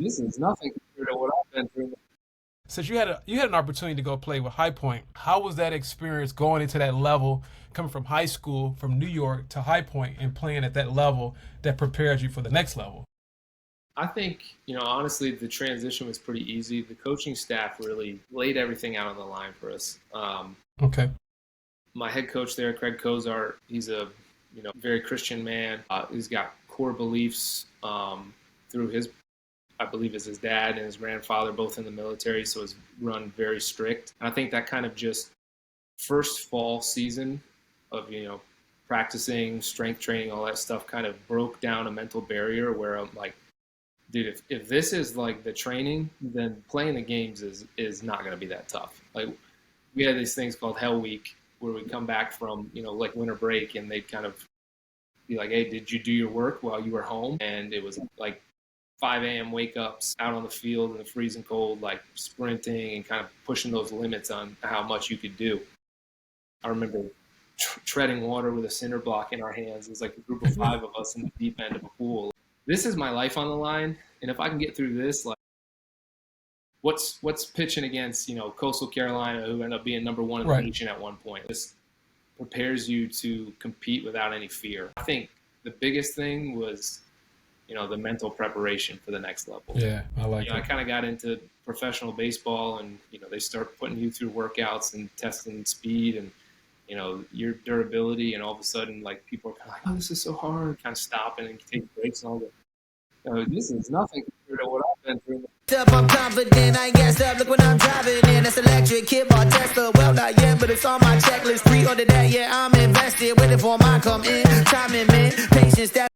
this is nothing compared to what I've been through. Since you had an opportunity to go play with High Point, how was that experience going into that level, coming from high school, from New York to High Point, and playing at that level that prepared you for the next level? I think, honestly, the transition was pretty easy. The coaching staff really laid everything out on the line for us. Okay. My head coach there, Craig Kozart, he's a very Christian man. He's got core beliefs through his, I believe, is his dad and his grandfather, both in the military, so it's run very strict. And I think that kind of just first fall season of practicing, strength training, all that stuff kind of broke down a mental barrier where I'm like, dude, if this is like the training, then playing the games is not going to be that tough. Like we had these things called Hell Week where we come back from like winter break and they'd kind of be like, hey, did you do your work while you were home? And it was like 5 a.m. wake ups out on the field in the freezing cold, like sprinting and kind of pushing those limits on how much you could do. I remember treading water with a cinder block in our hands. It was like a group of 5 of us in the deep end of a pool. This is my life on the line, and if I can get through this, like, what's pitching against Coastal Carolina, who ended up being number 1 in the nation at one point? This prepares you to compete without any fear. I think the biggest thing was the mental preparation for the next level. Yeah, I like I it. kind of got into professional baseball, and they start putting you through workouts and testing speed and your durability, and all of a sudden, like, people are kind of like, oh, this is so hard, kind of stopping and taking breaks and all that. This is nothing compared to what I've been through. I'm confident, I ain't gassed up, look what I'm driving in. That's electric, kickball tester, well not yet, but it's on my checklist. Pre-order that, yeah, I'm invested, waiting for mine come in. Timing, man, patience, that